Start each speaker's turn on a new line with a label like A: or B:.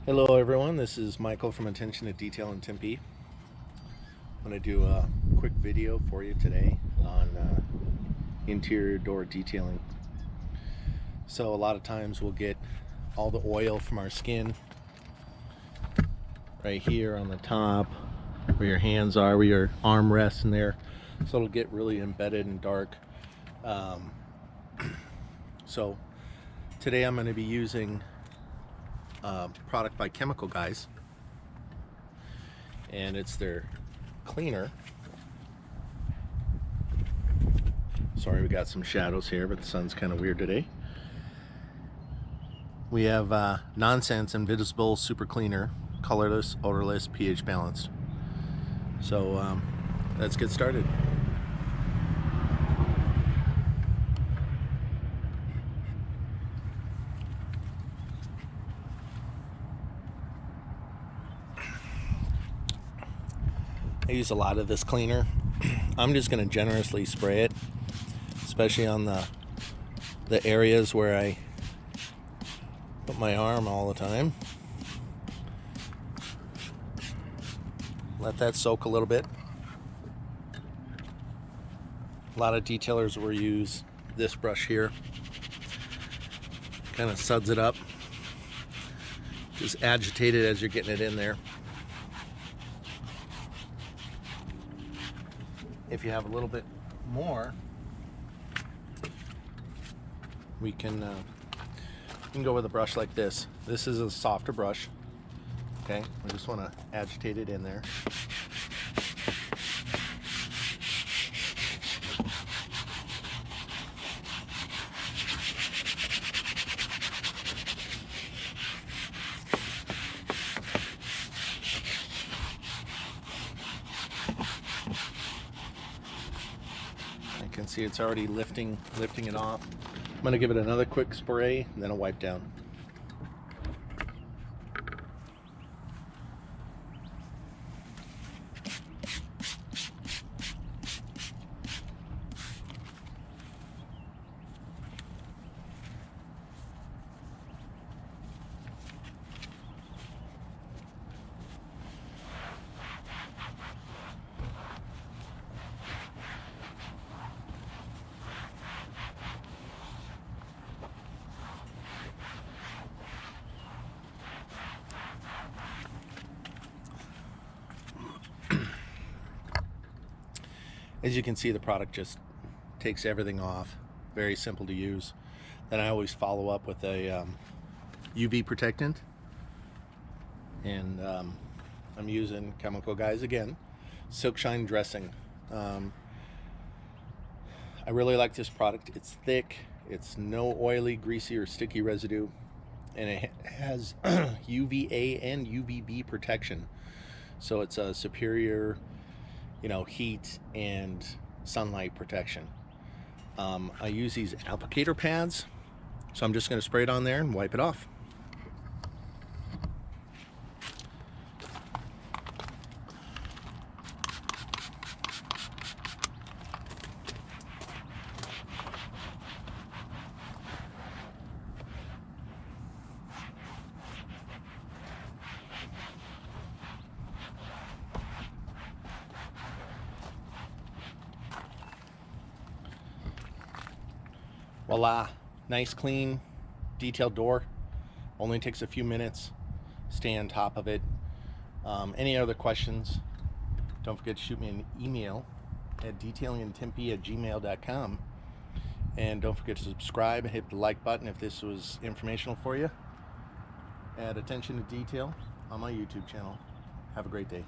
A: Hello everyone, this is Michael from Attention to Detail in Tempe. I'm going to do a quick video for you today on interior door detailing. So a lot of times we'll get all the oil from our skin right here on the top, where your hands are, where your arm rests in there. So it'll get really embedded and dark. So today I'm going to be using product by Chemical Guys, and it's their cleaner. Sorry, we got some shadows here, but the sun's kind of weird today. We have Nonsense Invisible Super Cleaner, colorless, odorless, pH balanced. So let's get started. I use a lot of this cleaner. I'm just going to generously spray it, especially on the areas where I put my arm all the time. Let that soak a little bit. A lot of detailers will use this brush here. Kind of suds it up. Just agitate it as you're getting it in there. If you have a little bit more, we can go with a brush like this. This is a softer brush. Okay, we just want to agitate it in there. I can see it's already lifting it off. I'm going to give it another quick spray and then a wipe down. As you can see, the product just takes everything off. Very simple to use. Then I always follow up with a UV protectant. And I'm using Chemical Guys again. Silkshine Dressing. I really like this product. It's thick. It's no oily, greasy, or sticky residue. And it has UVA and UVB protection. So it's a superior heat and sunlight protection. I use these applicator pads, so I'm just going to spray it on there and wipe it off. Voila, nice clean detailed door. Only takes a few minutes. Stay on top of it. Any other questions, don't forget to shoot me an email at detailingtempe@gmail.com, and don't forget to subscribe and hit the like button if this was informational for you. Add Attention to Detail on my YouTube channel. Have a great day.